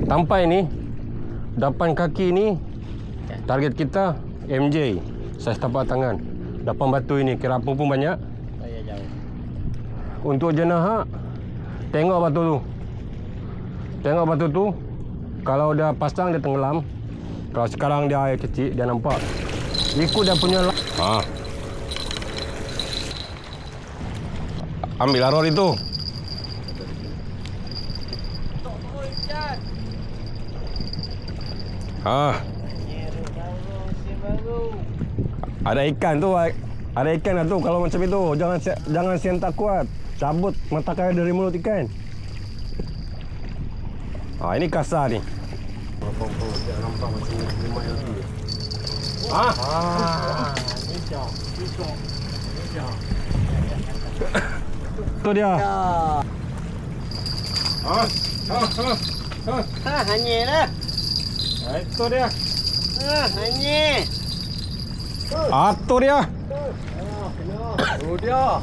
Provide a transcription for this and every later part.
Tampai ni, depan kaki ni, target kita MJ, saiz tapak tangan. Depan batu ini, kira apa pun banyak. Untuk jenahak, tengok batu tu. Tengok batu tu, kalau dia pasang dia tenggelam. Kalau sekarang dia air kecil, dia nampak. Ikut dia punya ambil aror itu. Ada ikan tu, ada ikan lah tu. Kalau macam itu, jangan sentak kuat. Cabut mata kaya dari mulut ikan. Ini kasar ni. Nampak macam rumah yang tu. Tu dia. Hanya lah. Itu dia. Hanya. Itu dia. Tu dia.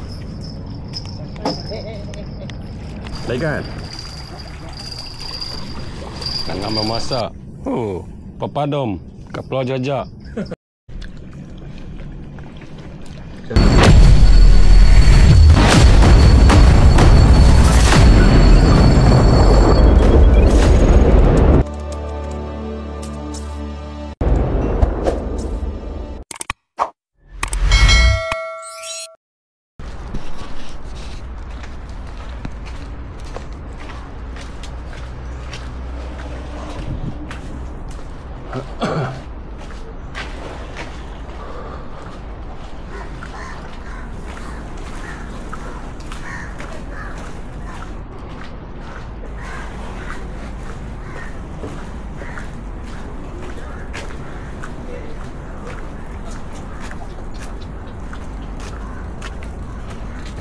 Baik kan? Tengah memasak. Papadom kat Pulau Jajak.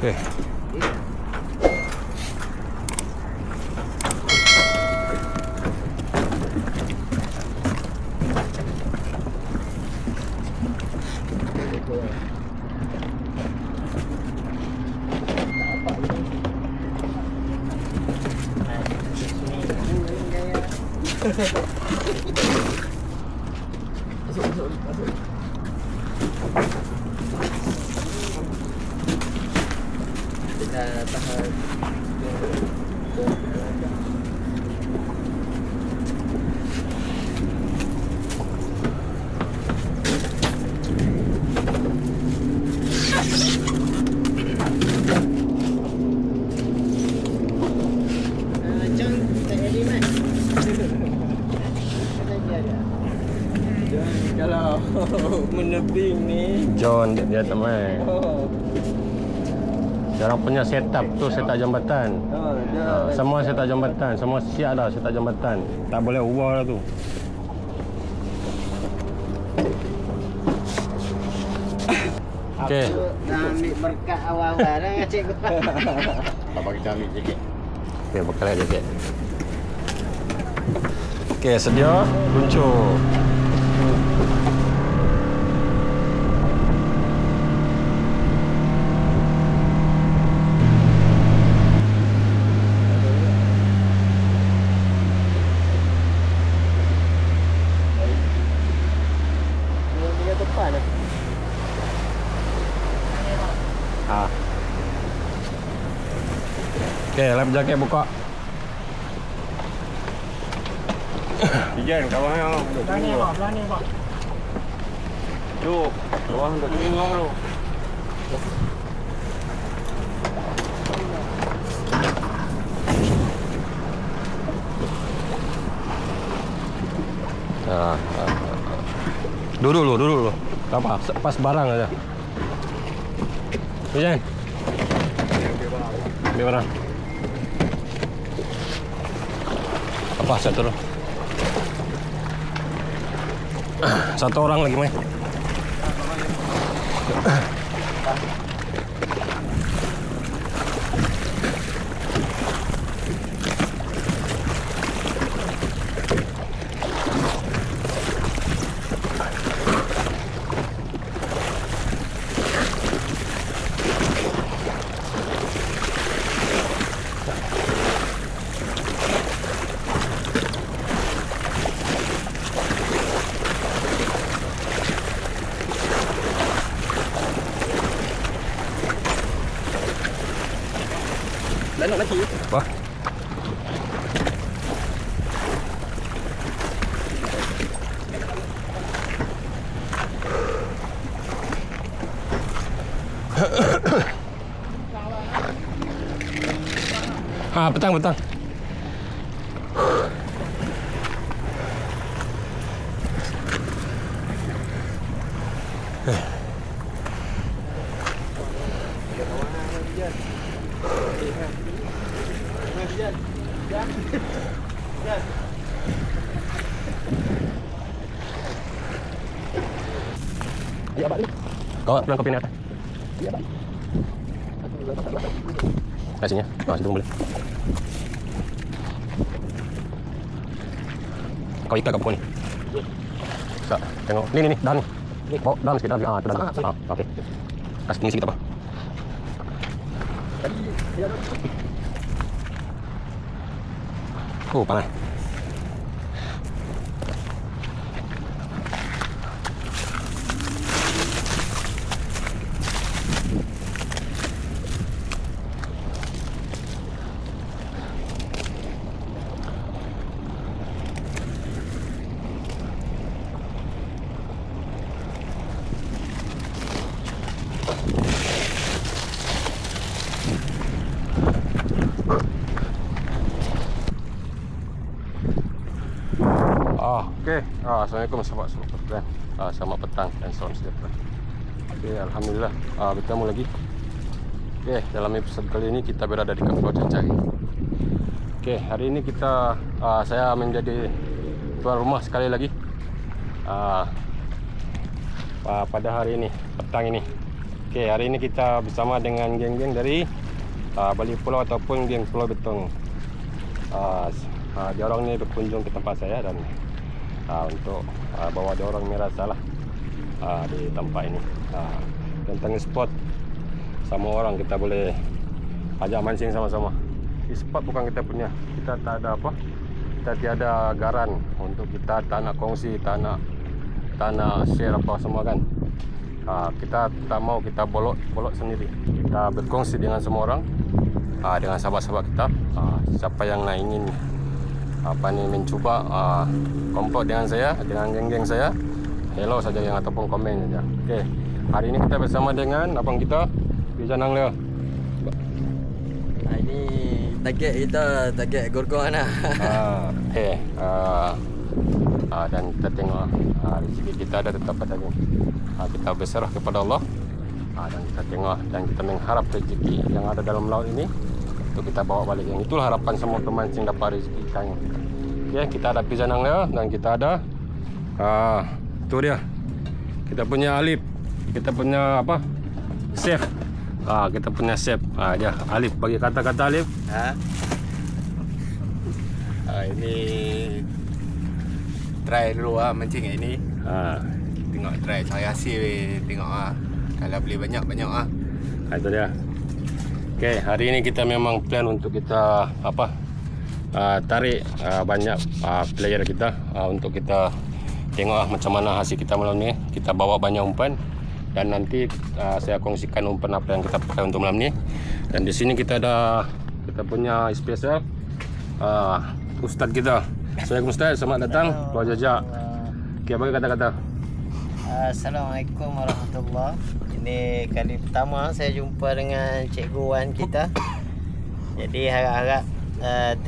Okey. Masuk. Kita tahan. Kalau menebing ni John dia tak main. Diorang punya setup tu setup jambatan. Semua setup jambatan, semua siap dah setup jambatan. Tak boleh ubah lah tu. Okey. nak ambil berkat awal-awal dah ngacik kau. Abang kita ambil jaket. Okey, bekal jaket. Okey, sedia luncur. Okey, lap jaket buka. Ijan kawan yang Belani pak. Duk, kawan duk tengok tu. Duduk dulu. Tak apa, pas barang aja. Ijan. Ambil barang. Apa saya turun? Satu orang lagi main. nak mati. Wah. Petang. Ya, balik. Kau pulang kopi ni atas. Ya, balik. Kat sini ya. Situ pun boleh. Kau ikat kat pokok ni. Tak, tengok. Ni, dah ni. Bawa dalam sikit, dalam. Tu dalam. Okey. Kasih tinggi sikit apa? Oh, panas. Okey, assalamualaikum sahabat sekalian. Selamat petang dan salam sejahtera. Okey, alhamdulillah bertemu lagi. Okey, dalam episod kali ini kita berada di Pulau Cacai. Okey, hari ini saya menjadi tuan rumah sekali lagi. Pada hari ini, petang ini. Okey, hari ini kita bersama dengan geng-geng dari Bali Pulau ataupun geng Pulau Betong. Dia orang ni berkunjung ke tempat saya dan untuk bawa dia orang merasa lah di tempat ini. Tentang spot sama orang kita boleh ajak mancing sama-sama. Di spot bukan kita punya. Kita tak ada apa. Kita tiada garan untuk kita tak nak kongsi, tak nak share apa semua kan. Kita tak mau kita bolot sendiri. Kita berkongsi dengan semua orang, dengan sahabat-sahabat kita. Siapa yang nak ingin mencuba kompot dengan saya, dengan geng-geng saya, hello saja yang ataupun komen saja. Okey, hari ini kita bersama dengan abang kita di Janang Leo. Ini target gorgon lah. Okey, dan kita tengok rezeki kita ada tetap pada ni. Kita berserah kepada Allah, dan kita tengok dan kita mengharap rezeki yang ada dalam laut ini untuk kita bawa balik. Yang itulah harapan semua pemancing dapat rezeki ikan. Okay, kita ada Janang Leo dan kita ada tu dia. Kita punya Alif. Kita punya apa? Chef. Kita punya chef. Dia Alif, bagi kata-kata Alif. Ini try dulu mancing ini. Tengok try cari hasil, tengok kalau boleh banyak. Itu dia. Okey, hari ini kita memang plan untuk kita tarik banyak player kita untuk kita tengok macam mana hasil kita malam ni. Kita bawa banyak umpan dan nanti saya kongsikan umpan apa yang kita pakai untuk malam ni. Dan di sini kita ada kita punya spesial ustaz kita. Assalamualaikum Ustaz, selamat datang Pulau Jajak. Okey, bagi kata-kata. Assalamualaikum warahmatullahi. Ini kali pertama saya jumpa dengan Cikgu Wan kita. Jadi harap-harap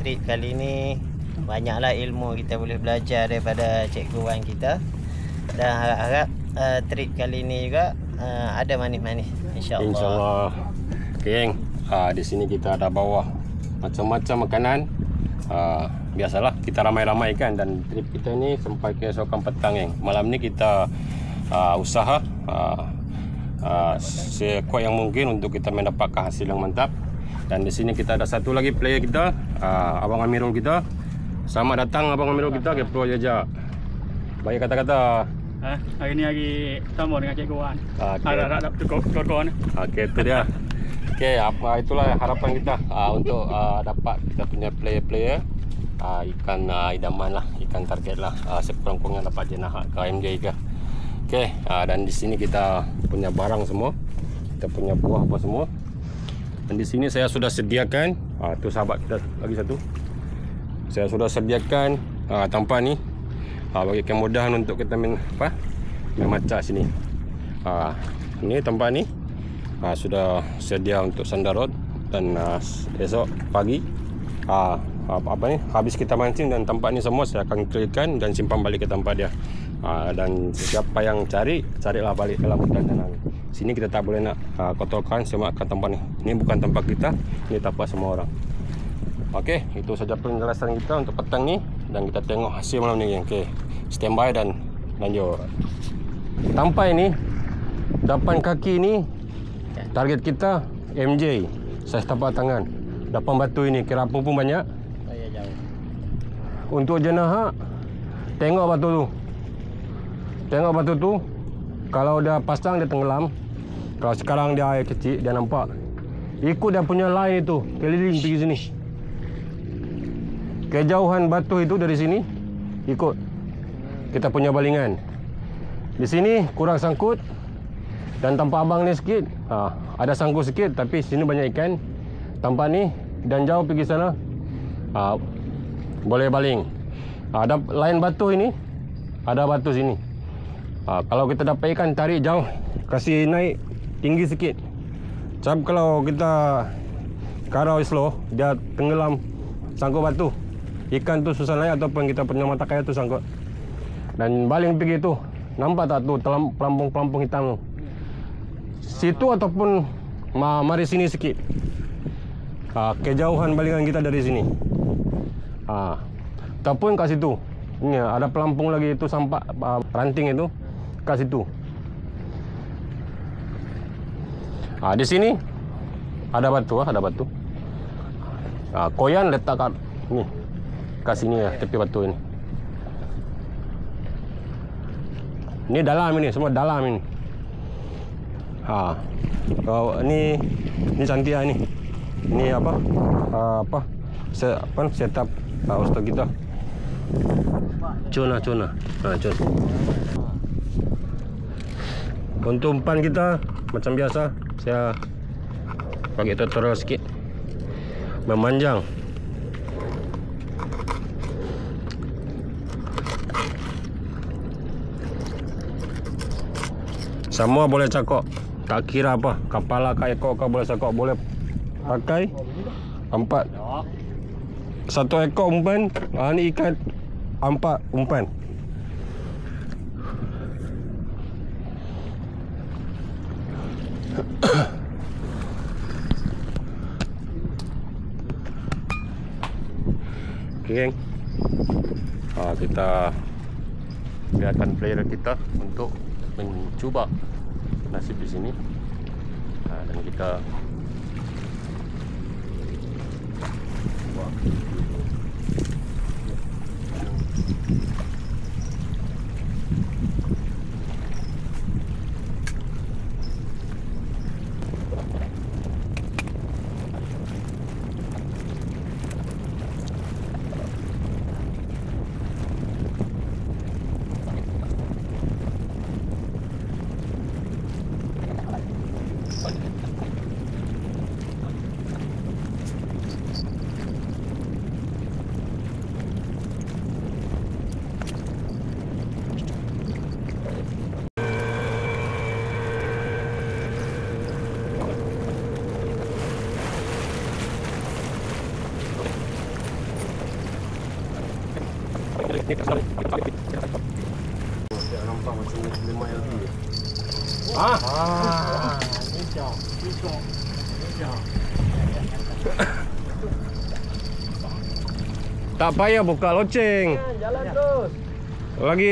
trip kali ni banyaklah ilmu kita boleh belajar daripada Cikgu Wan kita. Dan harap-harap trip kali ni juga ada manis-manis, insya-Allah. Insya-Allah. Geng, di sini kita ada bawa macam-macam makanan. Biasalah kita ramai-ramai kan, dan trip kita ni sampai ke esokan petang geng. Malam ni kita usaha sekuat yang mungkin untuk kita mendapatkan hasil yang mantap. Dan di sini kita ada satu lagi player kita, Abang Amirul kita. Selamat datang Abang Amirul kita ke Pulau Jajak. Bagi kata-kata. Hari ni hari pertama dengan Cikgu Wan. Harap cukup gorgon. Okey, itu dia. Okey, itulah harapan kita untuk dapat kita punya player-player ikan idaman lah, ikan target lah, sekurang-kurangnya dapat jenah ke MJ ke. Okey, dan di sini kita punya barang semua, kita punya buah apa semua. Dan di sini saya sudah sediakan, tu sahabat kita lagi satu. Saya sudah sediakan tempat ni bagi kemudahan untuk kita main macak sini. Ini tempat ni sudah sedia untuk sandarot. Dan esok pagi habis kita mancing dan tempat ni semua saya akan clearkan dan simpan balik ke tempat dia. Dan siapa yang carilah balik dalam hutan dan sini kita tak boleh nak kotorkan semakkan tempat ni. Ini bukan tempat kita, ini tempat semua orang. Okey, itu saja penjelasan kita untuk petang ni dan kita tengok hasil malam ni. Okey, standby dan lanjut. Tempat ini 8 kaki ni target kita MJ. Saya tapak tangan 8 batu ini, kira apa pun banyak. Untuk jenahak, tengok batu tu. Tengok batu tu. Kalau dia pasang dia tenggelam. Kalau sekarang dia air kecil, dia nampak. Ikut dia punya line itu, keliling pergi sini. Kejauhan batu itu dari sini, ikut kita punya balingan. Di sini kurang sangkut. Dan tempat abang ni sikit, ada sangkut sikit, tapi sini banyak ikan. Tempat ni dan jauh pergi sana, boleh baling. Ada lain batu ini, ada batu sini. Kalau kita dapat ikan, tarik jauh, kasih naik tinggi sikit. Sebab kalau kita karau slow, dia tenggelam sangkut batu. Ikan tu susah naik ataupun kita punya mata kaya tu sangkut. Dan baling pergi tu, nampak tak tu pelampung-pelampung hitam tu? Situ ataupun mari sini sikit. Kejauhan balingan kita dari sini. Ataupun kat situ. Ini ada pelampung lagi itu sampak ranting itu kat situ. Di sini ada batu, ada batu. Koyan letak kat ni. Kat sini ya, tepi batu ini. Ini dalam ini, semua dalam ini. Ini cantik ini. Ini setup ustaz kita. Cuna. Cun. Untuk umpan kita macam biasa, saya bagi tutorial sikit. Memanjang. Semua boleh cakok. Tak kira apa, kepala kau ekor kau boleh cakok, boleh pakai 4. 1 ekor umpan, ni ikan 4 umpan. Okay, geng. Kita biarkan player kita untuk mencuba nasib di sini. Dan kita nampak macam lemah yang tu. Tak payah buka loceng. Jalan terus. Lagi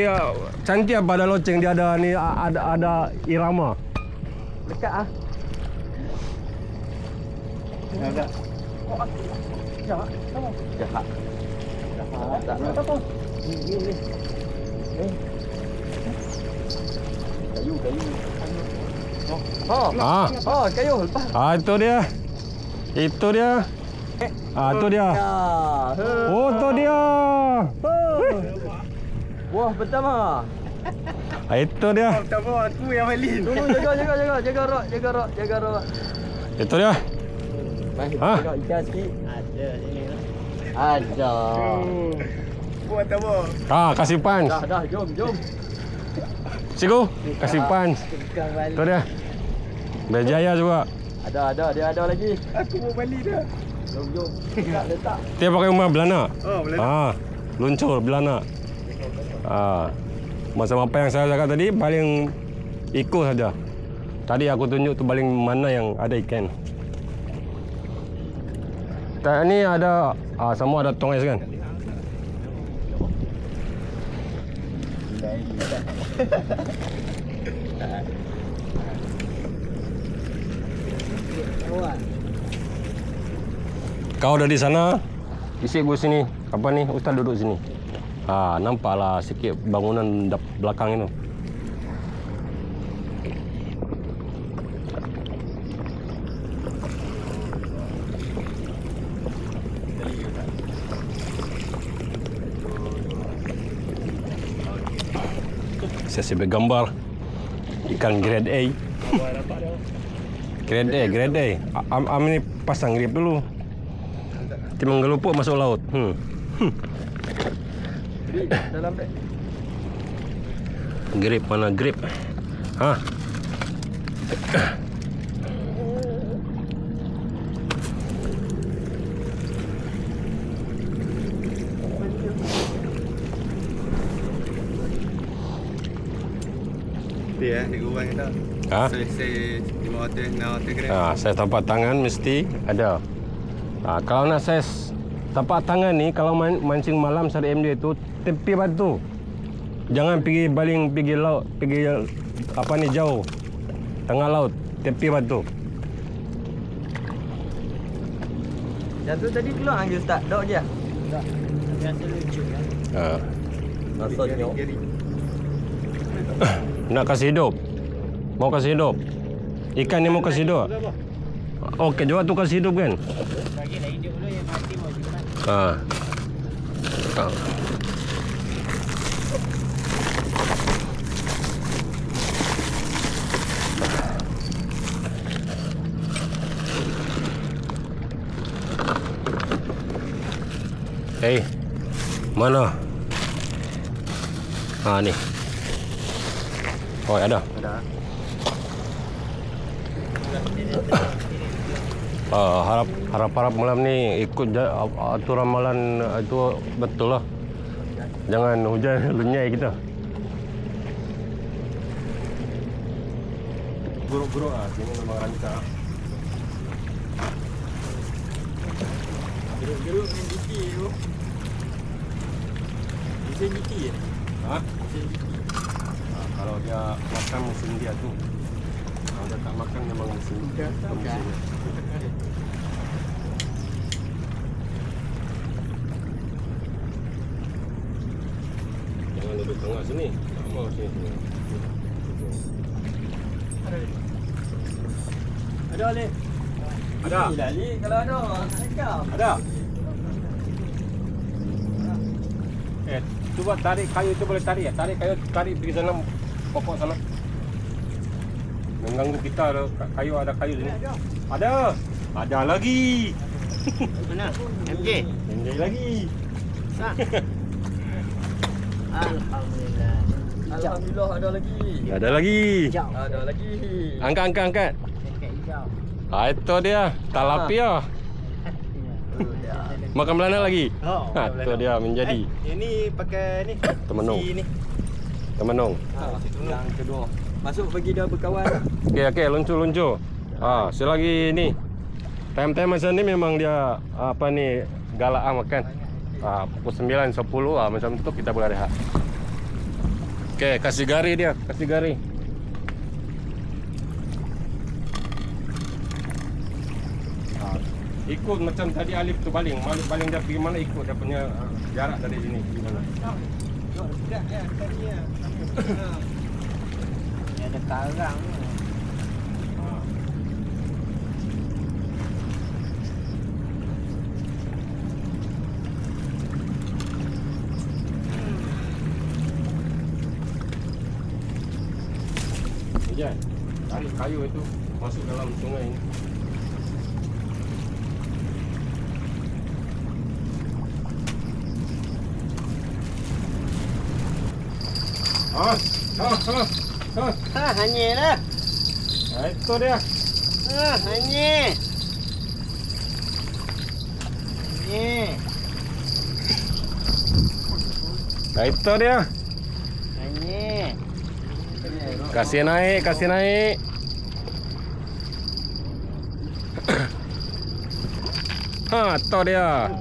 cantik apa ada loceng, dia ada ni, ada irama. Dekat Jaga. Jahat. Tak apa. Ni. Kayu. Kayu lepas. Itu dia. Itu dia. Tu dia. Oh, tu dia. Wah, pertama. Itu dia. Pertama aku yang malin. Tunggu, jaga rot. Itu dia. Ha? Tengok ikan sikit. Ada sini lah. Ada. Buat apa? Kasih punch. Dah, jom. Cikgu, kasih punch. Ikan balik. Tu dia. Berjaya juga. Dia ada lagi. Aku mau balik dah. Jom. Letak. Dia pakai rumah belana. Oh, boleh. Luncur belana. Macam apa yang saya cakap tadi, paling ikut saja. Tadi aku tunjuk tu paling mana yang ada ikan. Ni ada semua ada tongais kan? Kau dari sana, isi gue sini. Apa ni? Ustaz duduk sini. Nampaklah sikit bangunan belakang itu. Saya sibuk gambar ikan grade A. Grade A. Am ni pasang grip dulu. Dia menggelupuk masuk laut. Dalam beg. Grip mana grip? Dia di gua kita. Saya di hotel nak hotel kena. Saya tapak tangan mesti ada. Kalau nak saya tapak tangan ni, kalau mancing malam sari MD itu tepi batu. Jangan pergi baling pergi laut, pergi apa ni jauh. Tengah laut, tepi batu. Yang tu tadi keluar angin Ustaz. Dok je. Tak. Biasa lucu kan. Maksudnya Nak kasih hidup. Mau kasih hidup. Ikan ni mau kasih hidup. Okey, juga tu kasih hidup kan? bagilah hidup dulu yang mati mau gimana. Mana? Ni. Oh, ada. Harap malam ni ikut aturan malam itu betul lah. Jangan hujan lenyai kita. Buruk-buruk sini memang rancak. Geruk-geruk main diki tu. Mesin diki je. Mesin diki. Kalau dia makan mesin dia tu. Kalau dia tak makan memang mesin dia. Jangan duduk tengah sini. Tak mau sini. Ada Ali. Ada. Ali kalau ada cakap. Ada. Cuba tarik kayu tu boleh tarik ya. Tarik kayu, tarik pergi sana pokok sana. Mengganggu kita ada kayu, ada kayu sini. Ada. Ada lagi. Mana? MJ. MJ lagi. Alhamdulillah. Alhamdulillah ada lagi. Ada lagi. Ada lagi. Angkat. Itu dia. Talapia. Makan belana lagi. Itu dia menjadi. Ini pakai ni. Temenung. Temenung. Yang kedua. Masuk bagi dia berkawan. Okey, luncur. Selagi ni. Time-time macam ni memang dia apa ni galak makan. Pukul 9, 10 macam tu kita boleh rehat. Okey, kasih gari dia, kasih gari. Ikut macam tadi Alif tu baling dia pergi mana ikut dia punya jarak dari sini di mana. Sudah ya tadinya. Ni ada karang ni. Hujan. Tarik kayu itu masuk dalam sungai ini. Hanya dah. Itu dia. Hanya. Itu dia. Hanya. Kasih naik, kasih naik. Itu dia.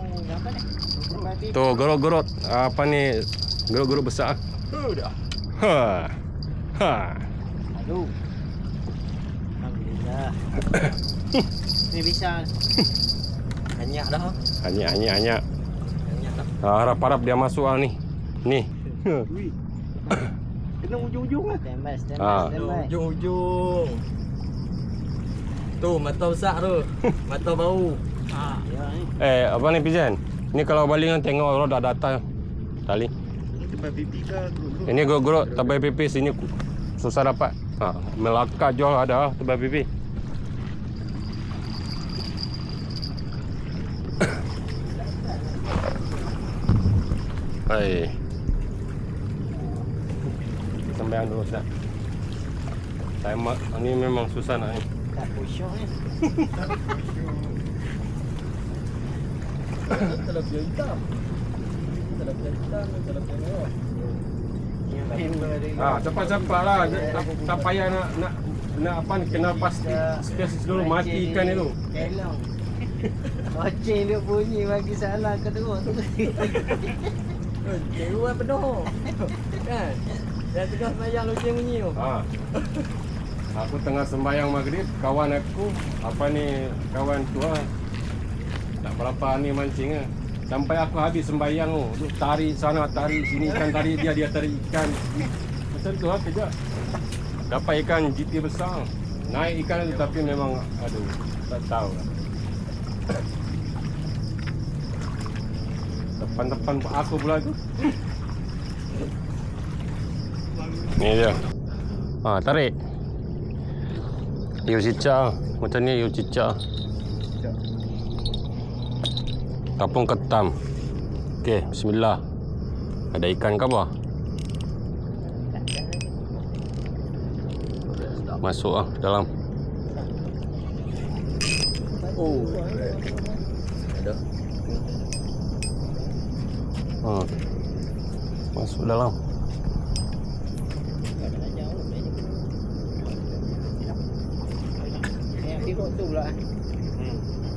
Tuh, gerut-gerut. Apa nih? Gerut-gerut besar. Aduh. Alhamdulillah. Ni bisa. Hanya dah. Hanya. Hanya dah. Harap-harap dia masuk ni. Nih. Kena ujung-ujung lah. Standby. Ujung-ujung. Tu mata besar tu. Mata bau. Ya ni. Apa ni Pijan? Ni kalau balingan tengok orang dah datang tali. Tempat pipi ke gerut-gerut? Ini gerut-gerut tebai pipi sini susah dapat. Melaka jual ada tebai pipi. Hai. Sembahyang dulu Ustaz. Ini memang susah nak ni. Tak khusyuk ni. Terlebih hitam. Terlebih hitam, terlebih merah. Cepat-cepat lah. Tak payah nak apa ni, kena pasti spesies dulu mati ikan itu. Kelong. Loceng dia bunyi bagi salah kedua tu. Ceruan penuh. Kan? Dah tengah sembahyang loceng bunyi tu. Aku tengah sembahyang maghrib, kawan aku kawan tua tak berapa ni mancing ah. Sampai aku habis sembahyang tu, tarik sana tarik sini ikan, tarik dia tarik ikan. Macam tu lah kerja. Dapat ikan GT besar. Naik ikan tu tapi memang aduh tak tahu lah. Depan aku pula tu. Ni dia. Tarik. Iu cicak. Macam ni iu cicak. Tapung ketam. Okey, bismillah. Ada ikan ke apa? Masuk dalam. Oh. Ada. Masuk dalam. Tengok tu pula.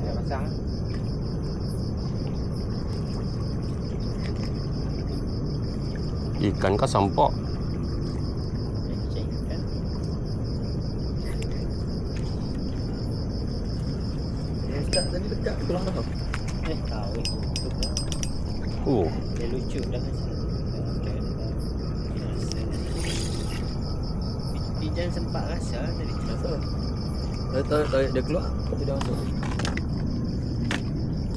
Dah pasang. Ikan kah sampok? Ustaz tadi dekat tulang dah. Tahu. Dia lucu dah. Pijan sempat rasa tadi. Dia keluar tapi dia masuk.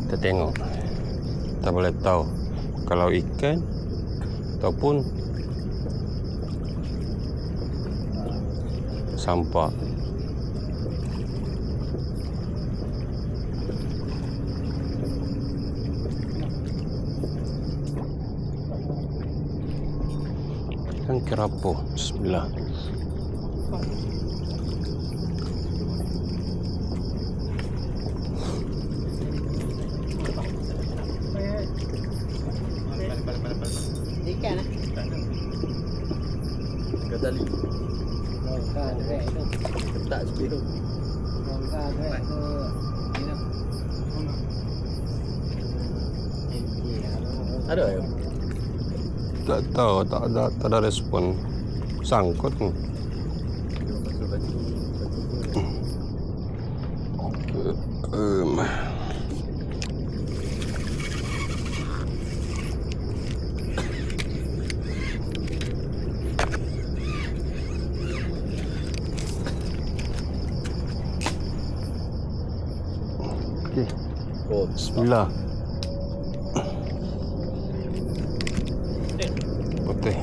Kita tengok. Kita boleh tahu kalau ikan ataupun sampah. Ikan kerapu. Bismillah. Ikan lah. Kat tali. Longkar direct tu. Ketak sikit tu. Longkar direct tu. Ada ya? Tak tahu, tak ada respon. Sangkut ni. Okey. Oh, Bismillah. Putih.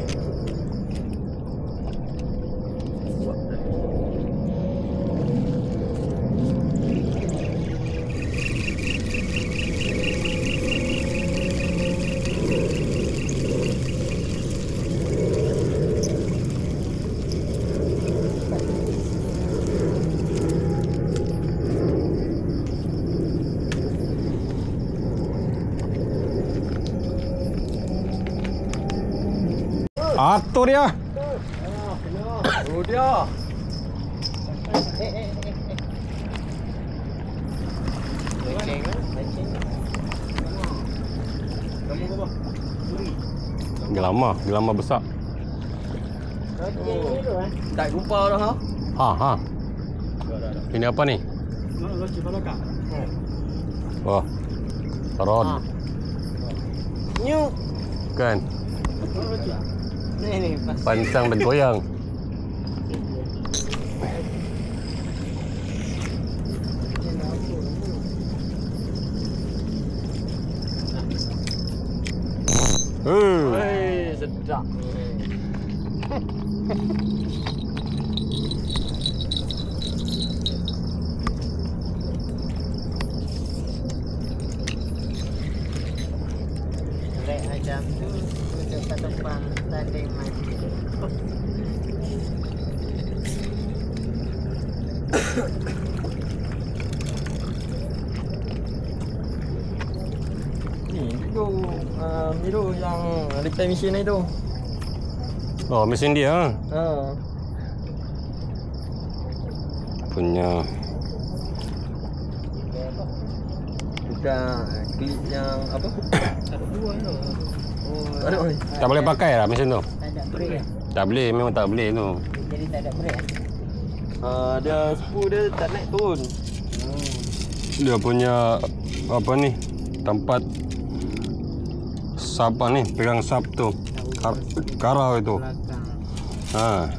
Atur dia. Oh dia. Gelama besar. Tak jumpa dah ha. Ha. Ini apa ni? Wah. Rod. Nyu. Kan? Ni Pancang dan goyang. Hei, sedap. Rek macam tu duduk kat depan tanding masjid. Ni tu Miro yang repair mesin ni tu. Oh, mesin dia. Ha. Punya. Bukan klip yang apa? Ada dua tu. Oh, ada ni. Tak boleh pakai lah mesin tu. Tak ada brake. Tak boleh, memang tak boleh tu. Jadi tak ada brake. Dia spool dia tak naik turun. Dia punya apa ni? Tempat sap ni, pegang sap tu. Karau itu. Ha.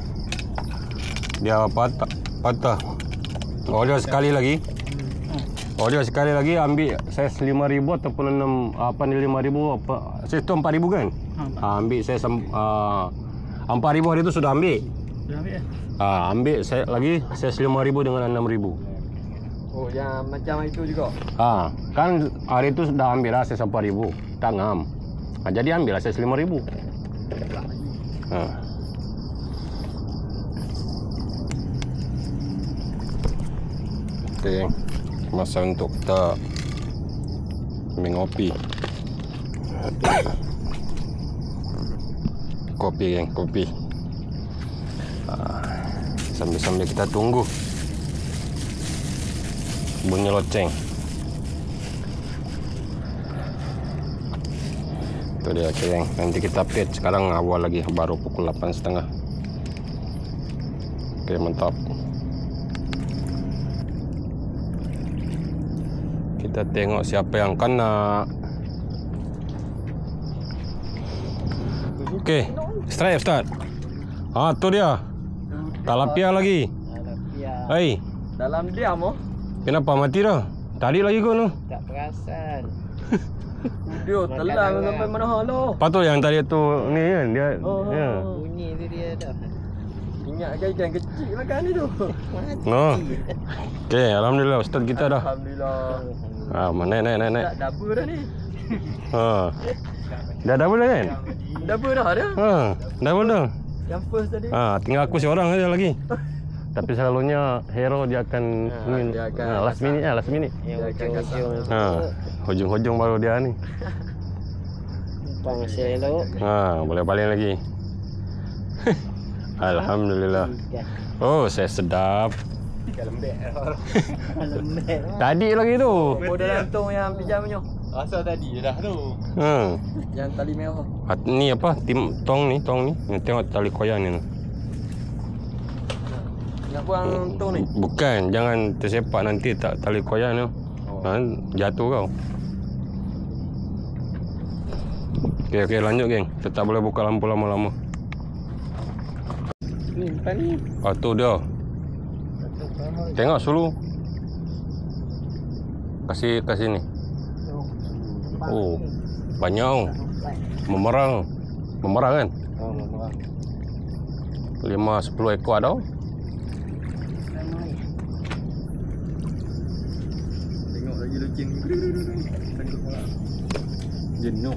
Dia patah. Order sekali lagi. Order sekali lagi ambil saiz 5,000 ataupun 5,000 apa? Saiz tu 4,000 kan? Ambil saiz 4,000 hari tu sudah ambil. Dah ambil Ambil saya lagi saiz 5,000 dengan 6,000. Oh, yang macam itu juga. Kan hari tu sudah ambil lah saiz 4,000. Tak ngam. Jadi ambil lah saiz 5,000. Okey, masa untuk kita mengopi. Kopi geng, kopi. Sambil-sambil kita tunggu bunyi loceng. Itu dia geng. Nanti kita update. Sekarang awal lagi, baru pukul 8.30. Oke, mantap. Kita tengok siapa yang kena. Oke, strike start. Tu dia. Talapia lagi. Hei, Dalam diam oh. kenapa mati dah? Tadi lagi kau tu. Tak perasan. Dia telan sampai mana halo. Patut yang tadi tu ni kan dia. Ya. Bunyi tu dia dah. Ingat kan ikan kecil makan ni tu. No. Okey, alhamdulillah ustaz kita dah. Alhamdulillah. Naik. Tak double dah ni. Dah double dah kan? Double dah dia. Double dah. Yang first tadi. Tinggal aku seorang aja lagi. Tapi selalunya hero dia akan dia akan last minute. Yang ujung-ujung. Hujung-hujung baru dia ni. Pang selok. Boleh balik lagi. Alhamdulillah. Oh, saya sedap. Lembek. Tadi lagi tu. Model lantung yang pijam punya. Asal tadi dah tu. Yang tali merah. Ni apa? Tong ni. Ni tengok tali koyan ni. Nak buang tong ni. Bukan, jangan tersepak nanti tak tali koyan tu. Jatuh kau. Okey, lanjut geng. Kita tak boleh buka lampu lama-lama. Ni depan ni. Tu dia. Tengok sulu. Kasih ni. Oh, banyak. Memerang kan? Memerang. 5-10 ekor ada. Tengok lagi loceng. Jenuh.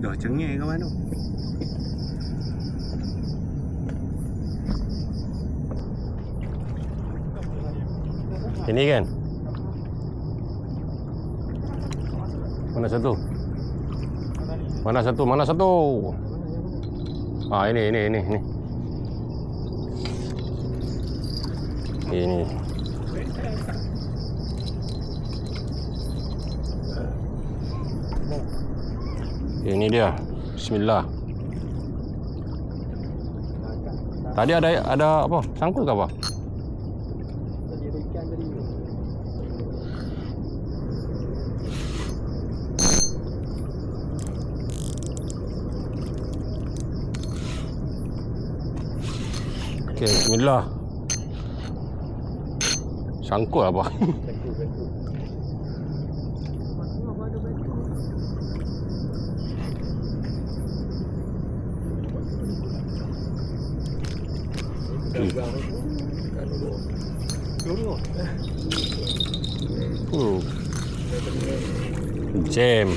Dah cengeng kawan tu. Ini kan? Mana satu? Ini. Ini. Ini dia. Bismillah. Tadi ada apa? Sangkul ke apa? Tadi ada ikan tadi. Okey, bismillah. Sangkul apa? Jam.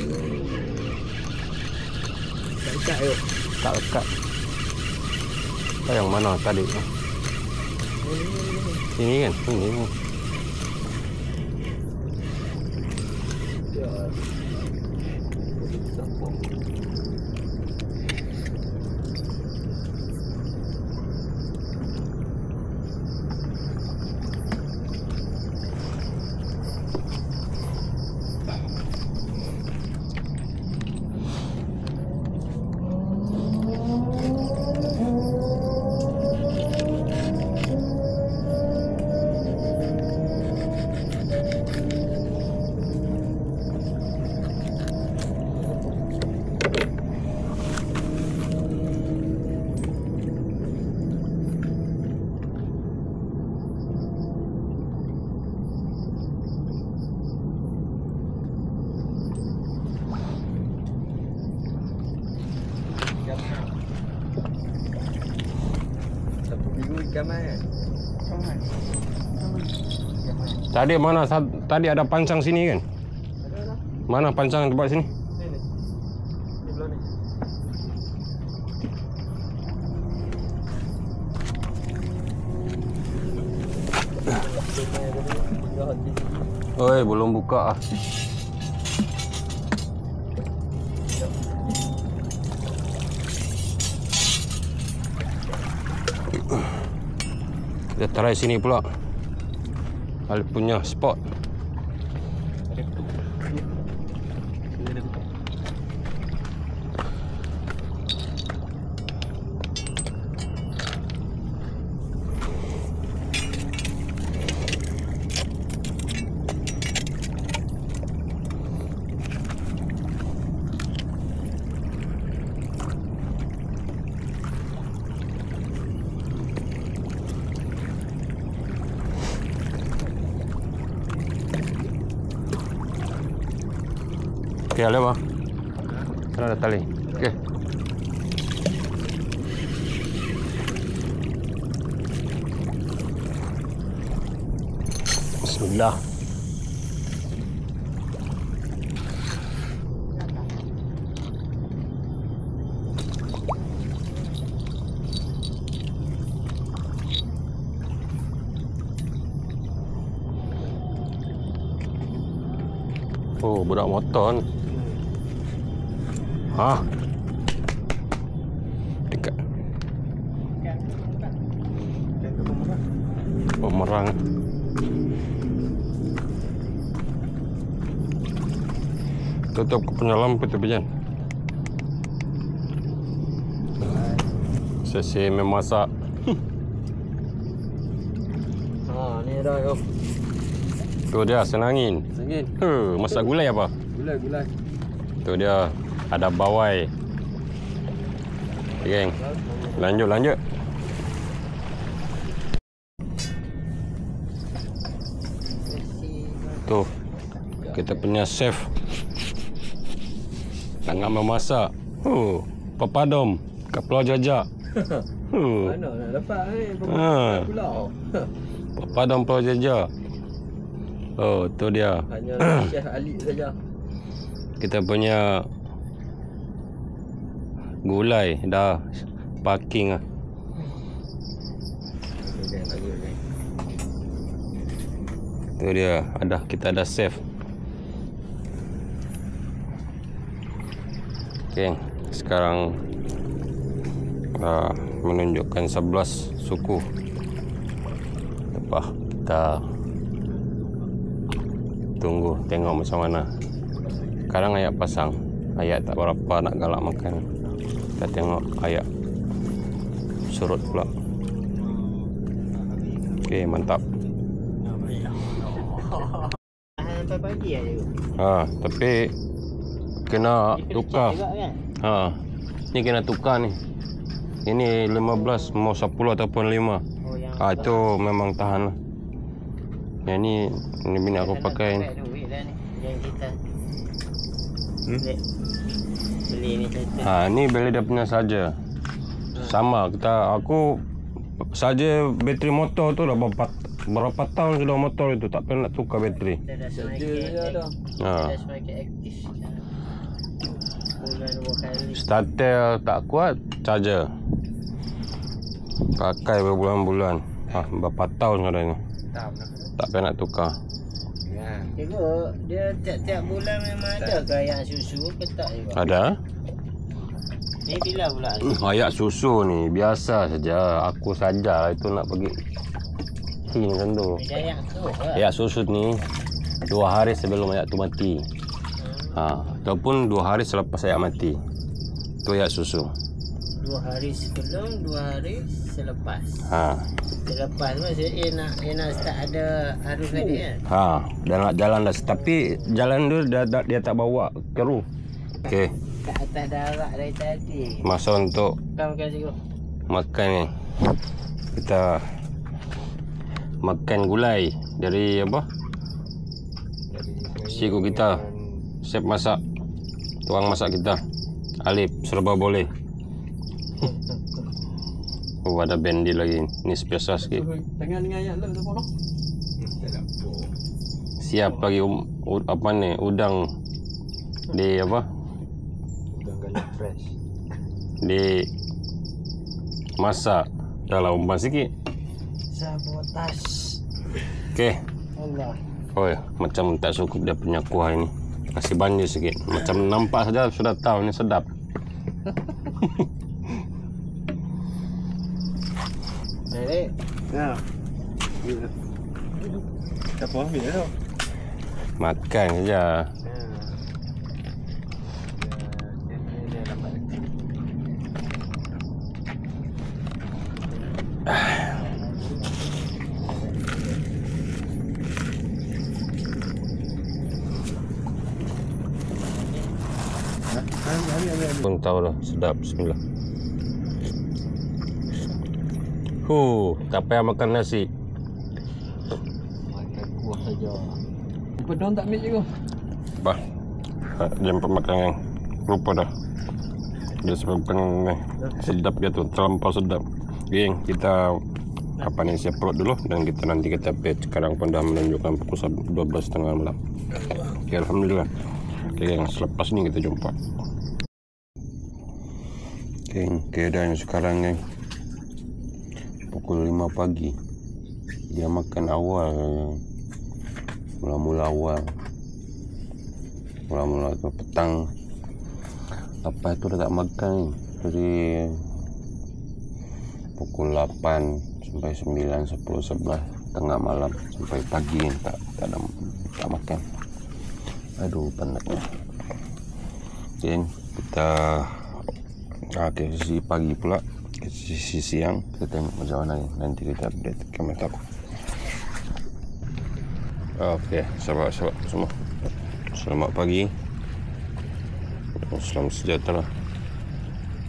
Tak lekat. Yang mana tadi? Ini kan? Ini. Tadi mana? Tadi ada pancang sini kan? Mana pancang tempat sini? Ini. Di belah ni. Oi, belum buka ah. Kita try sini pula. Alif punya spot. Okey, ada apa? Sana ada tali. Okey. Bismillah. Oh, budak motor ni. Ha. Dekat. Pemerang. Tutup punya lampu tu Pijan. Sesi memasak. Ha, ni dah yo. Tu dia senangin. Sengin. Masak gulai apa? Gulai. Tu dia. Ada bawai. Okay, geng. Lanjut. Tu. Kita punya chef. Tengah memasak. Papadom kat Pulau Jajak. Mana nak dapat ni? Pulau. Papadom Pulau Jajak. Oh, tu dia. Hanya Chef Ali saja. Kita punya gulai dah parking ah. Tu dia, kita ada save. Okey, sekarang menunjukkan 11 suku. Lepas kita tunggu tengok macam mana. Sekarang ayat pasang, ayat tak berapa nak galak makan. Kita tengok ayat surut pula. Okey, mantap. Sampai pagi aja. Tapi kena tukar. Kan? Ni kena tukar ni. Ini 15 mau 10 ataupun 5. Itu memang tahan lah. Yang ni bini aku pakai ni. Duit dah ni. Yang kita beli ni cerita. Ni beli dia punya saja. Sama aku saja bateri motor tu dah berapa tahun sudah motor itu tak pernah nak tukar bateri. Kita dah semakin aktif. Bulan 2 kali. Starter tak kuat, charger. Pakai berbulan-bulan. Berapa tahun sudah ni. Tak pernah nak tukar. Cikgu, dia tiap-tiap bulan memang ada ke ayat susu ke tak juga? Ada. Ni bila pula ni? Ayat susu ni biasa saja. Aku saja itu nak pergi ni macam tu. Ayat tu ke? Ayat susu ni 2 hari sebelum ayat tu mati. Ataupun 2 hari selepas ayat mati. Itu ayat susu. 2 hari sebelum, 2 hari selepas. Selepas tu maksudnya nak start ada harus tadi kan? Dah nak jalan dah. Tapi jalan tu dia tak bawa keru. Okey. Kat atas darat dari tadi. Masa untuk Makan cikgu. makan ni. Kita makan gulai dari apa? Cikgu kita. Chef masak. Tuang masak kita. Alip serba boleh. Ada bendi lagi. Ni biasa sikit. Tengah dengan ayat lah tu pun. Siap lagi apa ni? Udang di apa? Udang galah fresh. Di masak dalam umpan sikit. Sabotas. Okey. Allah. Macam tak cukup dia punya kuah ini. Kasih banjir sikit. Macam nampak saja sudah tahu ni sedap. Baik. Apa ambil tu? Makan saja. Pun tahu dah sedap. Bismillah. Tak payah makan nasi. Makan kuah saja. Pedon tak ambil cikgu? Dia makan yang lupa dah. Dia sebabkan sedap dia tu, terlampau sedap. Geng, kita siap perut dulu dan nanti kita update. Sekarang pun dah menunjukkan pukul 12.30 malam. Okay, alhamdulillah. Okay, geng, selepas ni kita jumpa. Geng, keadaan sekarang geng pukul 5 pagi. Dia makan awal. Mula-mula tu petang. Lepas tu dah tak makan ni. Dari pukul 8 sampai 9, 10, 11 tengah malam sampai pagi ni tak makan. Aduh, penat. Okay, kita ke sisi pagi pula, ke sisi siang. Kita tengok macam mana ni. Nanti kita update kamera aku. Okey, sahabat semua. Selamat pagi. Selamat sejahtera.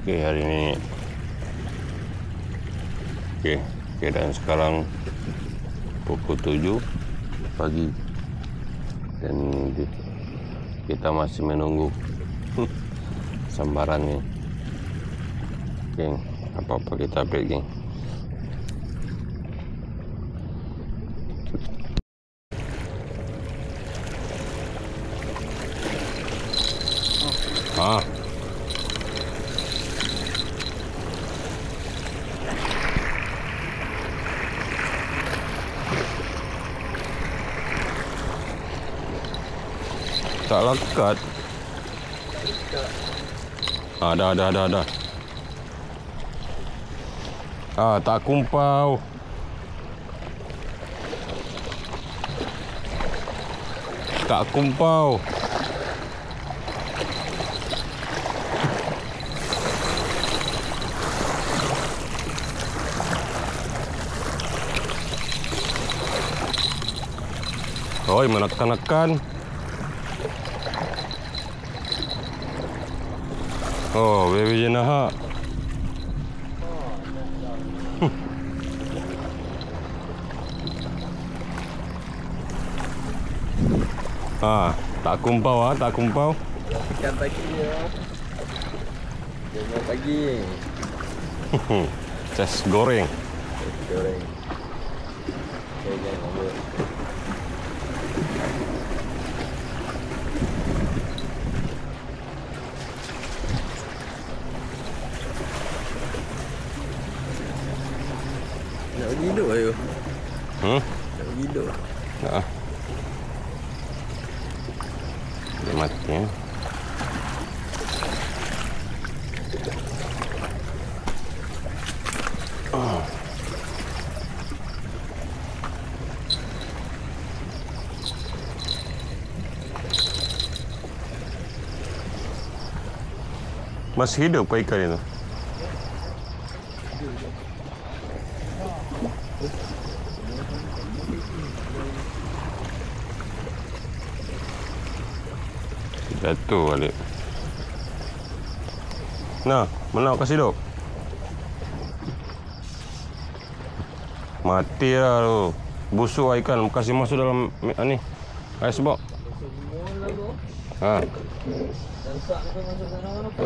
Okey, hari ini keadaan sekarang pukul 7 pagi. Dan kita masih menunggu sambaran ni. Geng, apa-apa kita update, geng. Tak lekat. Dah. Tak kumpau. Tak kumpau. Oi, menekan-nekan. Oh, baby jenah. Tak kumpau tak kumpau. Ikan pagi dia. Jangan pagi. Ces goreng. Goreng. Jangan nombor. Nak pergi hidup ayo. Nak pergi hidup. Dia mati ya. Masih hidup ke ikan itu? Jatuh balik. Nah, mana kasih hidup? Mati lah tu. Busuk ikan kasih masuk dalam ni. Icebox. Dansak tu masuk sana apa?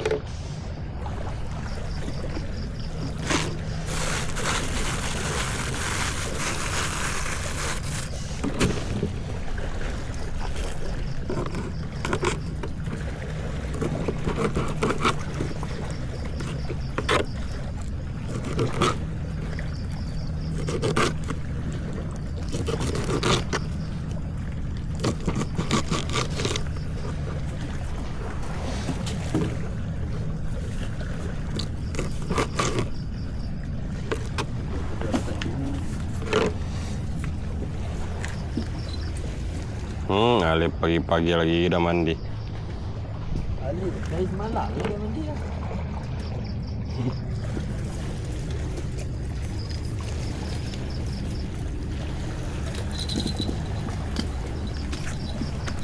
Ali pagi-pagi lagi dah mandi. Ali dari semalam dia mandi lah.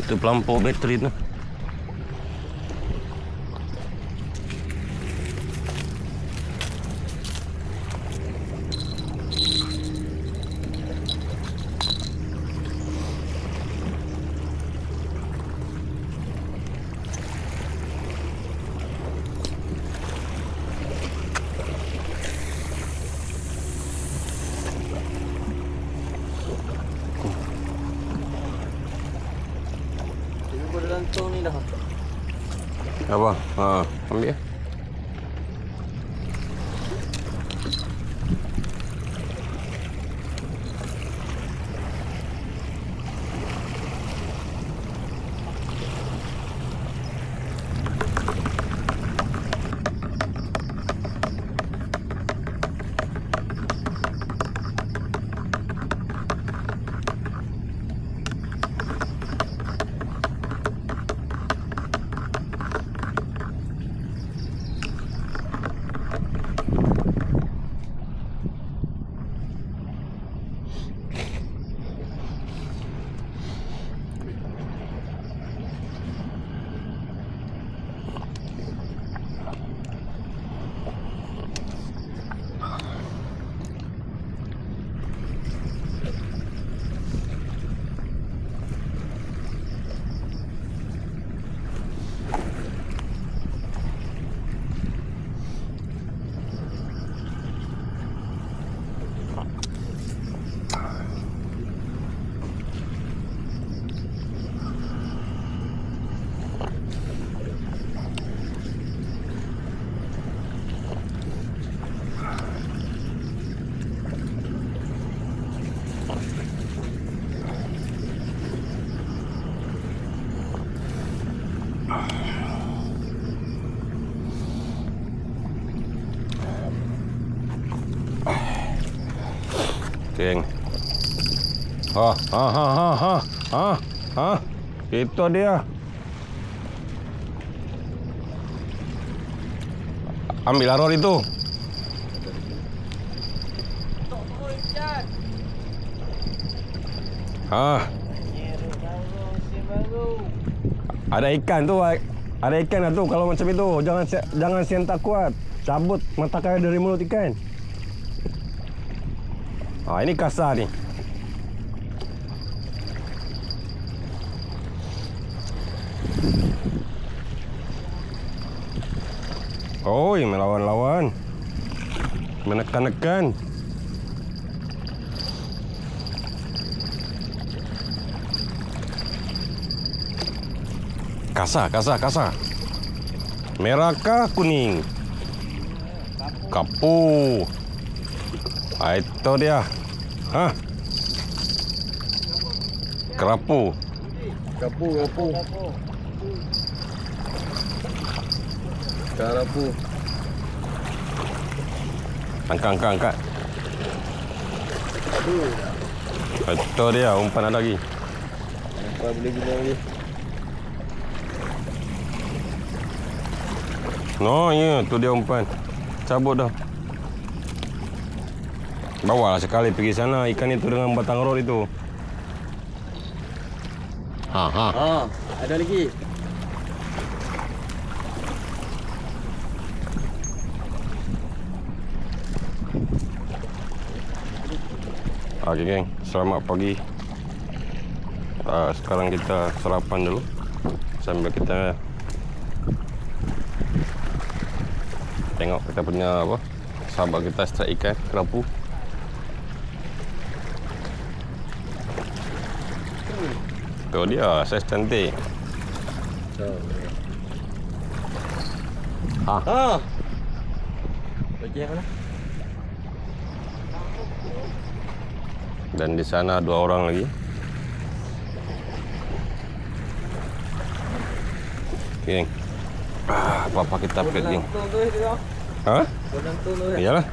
Itu pelampau bateri tu. Gantung ni dah. Apa? Ambil ya. Geng. Itu dia. Ambil aror itu. Ada ikan tu. Ada ikan lah tu kalau macam itu. Jangan sentak kuat. Cabut mata kaki dari mulut ikan. Ini kasar ni. Oi, melawan-lawan. Menekan-nekan. Kasar. Merah kah kuning? Kapu. Itu dia. Kerapu. Kerapu. Angkat. Itu dia, umpan ada lagi. Apa boleh guna lagi? No, ya, tu dia umpan. Cabut dah. Bawalah sekali pergi sana ikan itu dengan batang rod itu. Ada lagi. Okey geng, selamat pagi. Sekarang kita sarapan dulu sambil kita tengok kita punya sahabat kita strike ikan kerapu. Tu dia, saiz cantik. Bagi yang mana? Dan di sana 2 orang lagi. Geng. Apa-apa kita update geng. Iyalah.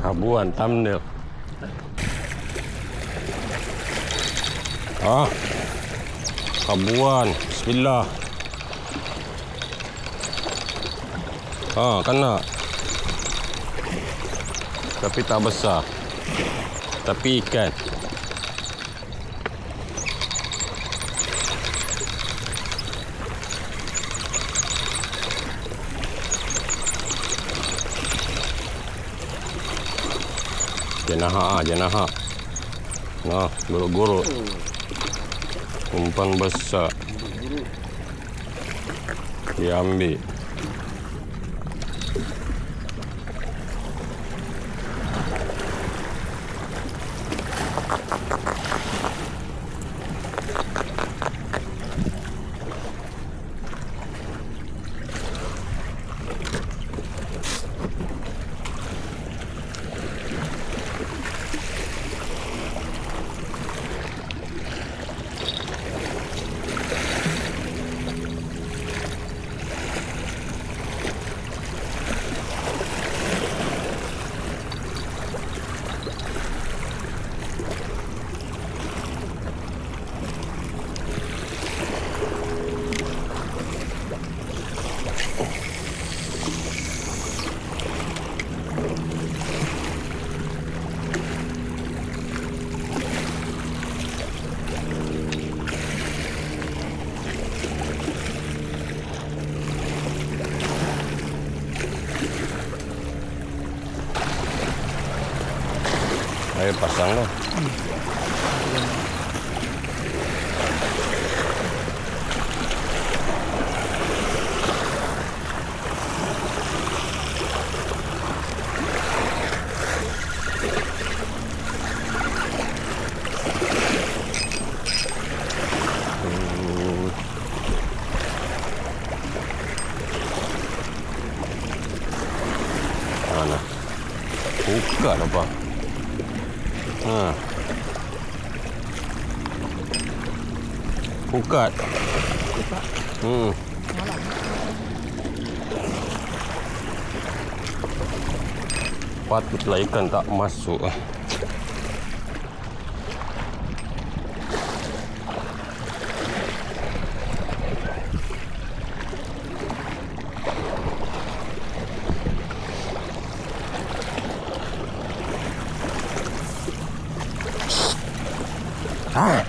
Habuan thumbnail. Habuan. Bismillah. Kena. Tapi tak besar. Tapi ikan. Janaha. Nah, guruk-guruk. Umpan besar. Diambil. Ayo pasang lah. Pukat apa? Pukat. Patutlah ikan tak masuk. Hai.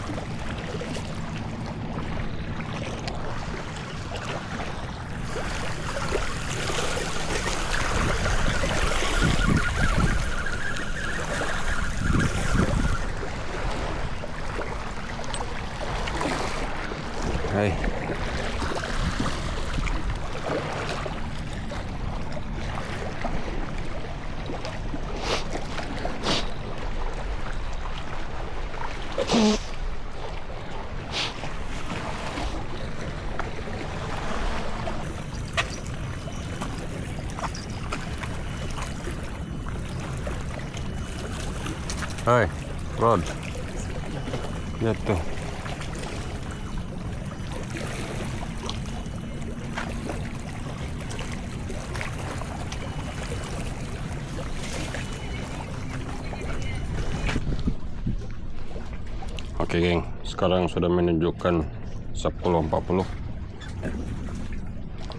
Hai, Rod. Jatuh. Oke geng, sekarang sudah menunjukkan 10.40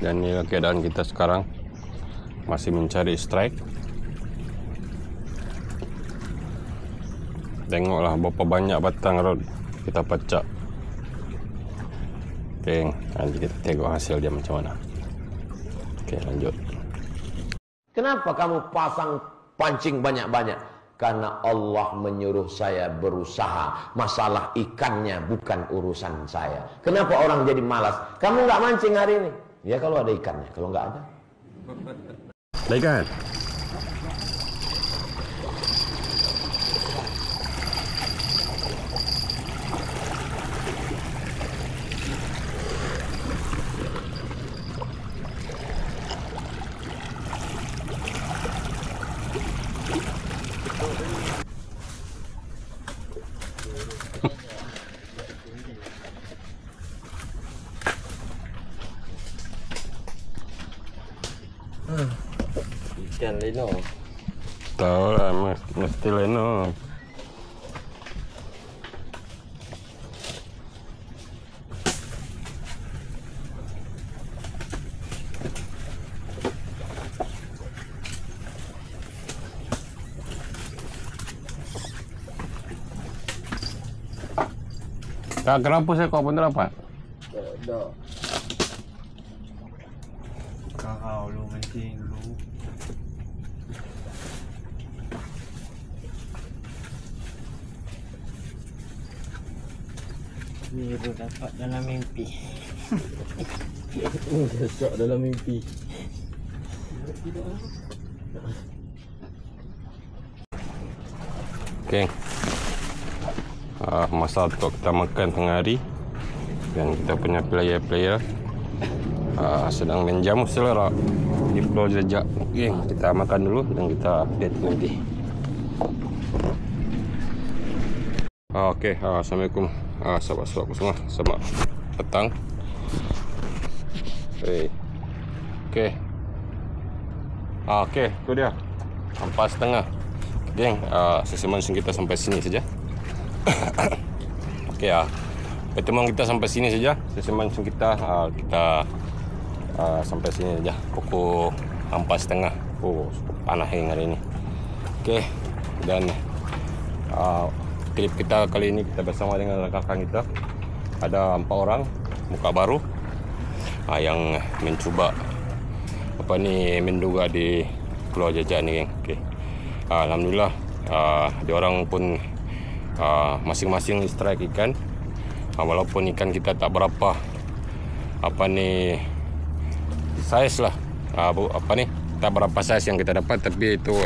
dan ini keadaan kita sekarang masih mencari strike. Tengoklah berapa banyak batang rod kita pecah. Oke geng, nanti kita tengok hasil dia macam mana. Oke lanjut. Kenapa kamu pasang pancing banyak-banyak? Karena Allah menyuruh saya berusaha. Masalah ikannya bukan urusan saya. Kenapa orang jadi malas? Kamu nggak mancing hari ini? Ya kalau ada ikannya, kalau nggak ada. Ada ikan? Ikan leno. Tahu lah, mesti leno. Tak kenapa saya kau pun tak dapat? Tak. Karau lu mancing dulu. Biru dapat dalam mimpi. Sesak dalam mimpi. Okay. Masa untuk kita makan tengah hari dan kita punya player-player sedang menjamu selera di Pulau Jejak. Okay, kita makan dulu dan kita update nanti. Okay, Assalamualaikum sahabat-sahabatku semua. Selamat petang. Okay, itu dia 4.30. Geng, sesi mancing kita sampai sini saja. Okey, pertemuan kita sampai sini saja. Sesi mancing kita sampai sini saja. Pukul 4.30. Oh, panas hari ini. Okey, dan klip kita kali ini kita bersama dengan rakan kita. Ada 4 orang muka baru yang mencuba menduga di Pulau Jejak ni, geng. Okey. Alhamdulillah, diorang pun masing-masing strike ikan. Walaupun ikan kita tak berapa size lah, tak berapa size yang kita dapat, tapi itu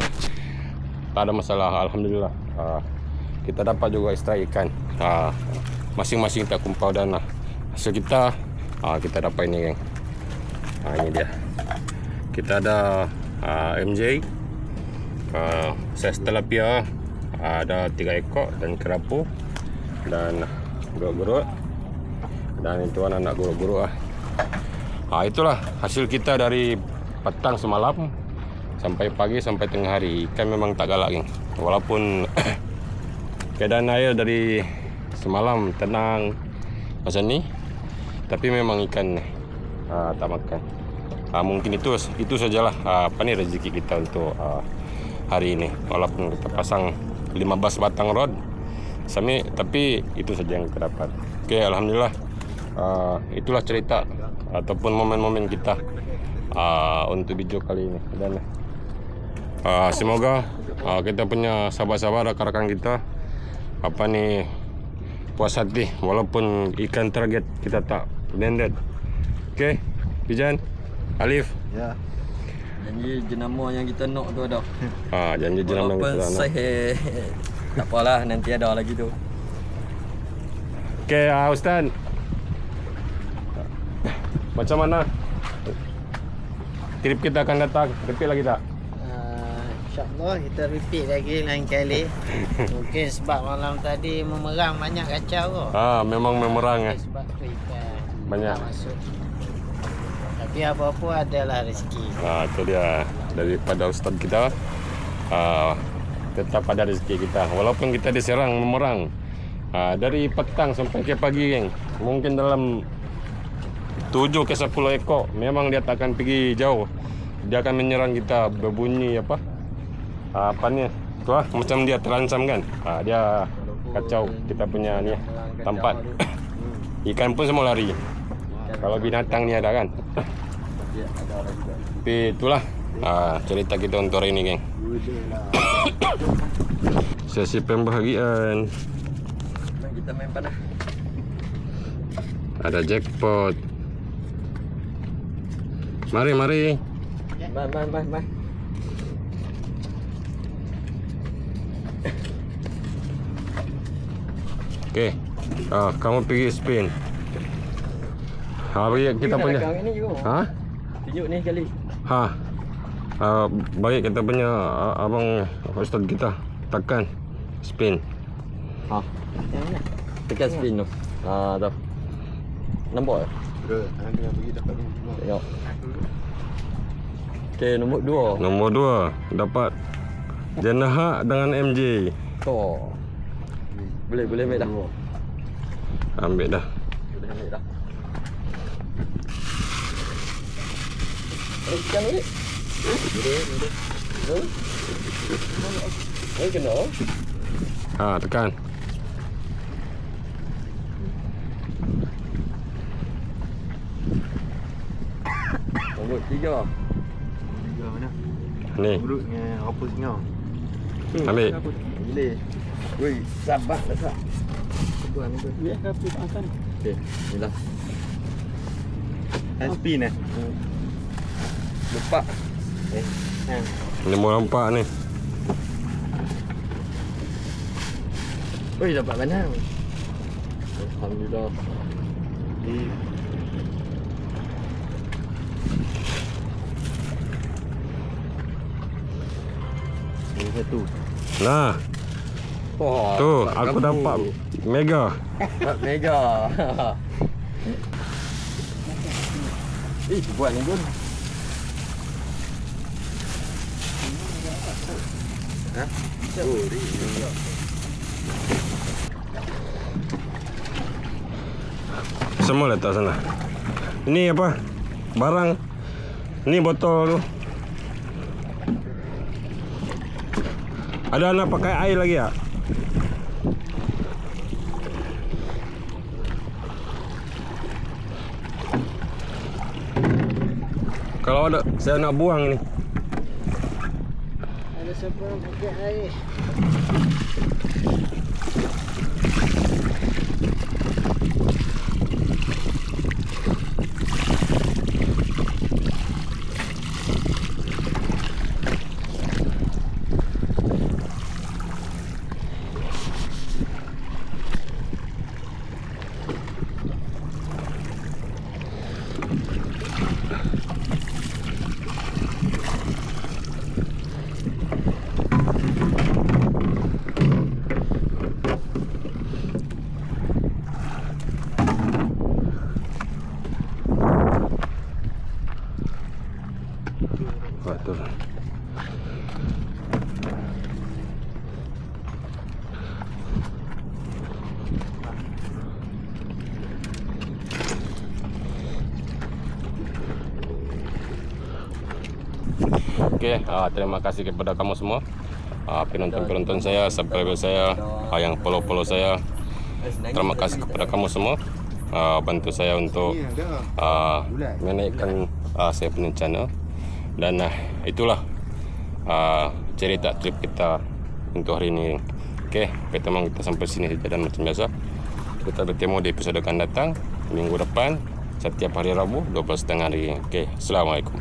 tak ada masalah. Alhamdulillah, kita dapat juga strike ikan. Masing-masing kita kumpul dan hasil kita dapat ini, geng. Ini dia. Kita ada MJ, Saya tilapia ada 3 ekor dan kerapu dan gurut-gurut, dan itu anak gurut-gurut lah. Itulah hasil kita dari petang semalam sampai pagi sampai tengah hari. Ikan memang tak galak, geng. Walaupun keadaan air dari semalam tenang macam ni, tapi memang ikan tak makan. Mungkin itu sajalah rezeki kita untuk hari ini. Walaupun kita pasang 15 batang rod sami, tapi itu saja yang kita dapat. Okey, alhamdulillah. Itulah cerita ataupun momen-momen kita untuk video kali ini. Dan semoga kita punya sahabat-sahabat, rakan-rakan kita puas hati walaupun ikan target kita tak landed. Okey, Pijan, Alif. Ya. Janji jenama yang kita nak tu ada. Janji jenama yang kita nak. Tak apalah, nanti ada lagi tu. Okey, Ustaz. Macam mana trip kita akan datang? Repeat lagi tak? InsyaAllah kita repeat lagi lain kali. Mungkin sebab malam tadi memerang banyak kacau tu. Memang memerang ya. Sebab tu ikan banyak masuk. Tapi apa-apa adalah rezeki. Itu dia daripada Ustaz kita. Tetap ada rezeki kita. Walaupun kita diserang memerang dari petang sampai ke pagi, geng. Mungkin dalam 7 ke 10 ekor. Memang dia tak akan pergi jauh. Dia akan menyerang kita berbunyi tu lah, macam dia terancam kan. Dia kacau kita punya ni tempat. Ikan pun semua lari. Kalau binatang ni ada kan. Tapi itulah cerita kita untuk hari ini, geng. Sesi pembahagian. Kita main panah. Ada jackpot. Mari. Mai. Okey. Kamu pergi spin. Bagi kita punya. Tunjuk ni sekali. Baik kita punya abang Ustaz kita tekan spin. Yang mana? Tekan spin tu. Dah. Nampak tak? Ada yang bagi dapat ni. Tengok. Okey, nombor 2 dapat Janaha dengan MJ. Boleh ambil dah. Ambil dah. Boleh ambil dah. Tekan balik. Boleh kena. Tekan. Nombor 3. Mana? Ni. Buruk dengan apa tengah. Ambil. Boleh. Woi, sabar dah tak. Ya, kapu akan. Okey, inilah. Spin Lupa. Ni mau nampak ni. Woi, dapat mana? Alhamdulillah. Ini satu. Nah. Tu aku dapat mega. Mega. Buat ni pun. Semua letak sana. Ini apa? Barang. Ini botol tu. Ada anak pakai air lagi tak? Kalau ada, saya nak buang ni. Ada siapa yang pakai air? turun. Oke, terima kasih kepada kamu semua, penonton-penonton saya, subscriber saya, yang follow saya. Terima kasih kepada kamu semua, bantu saya untuk menaikkan saya punya channel. Dan itulah cerita trip kita untuk hari ini. Oke, pertemuan kita sampai sini saja, dan macam biasa kita bertemu di episode akan datang minggu depan setiap hari Rabu 12.30 hari. Oke, assalamualaikum.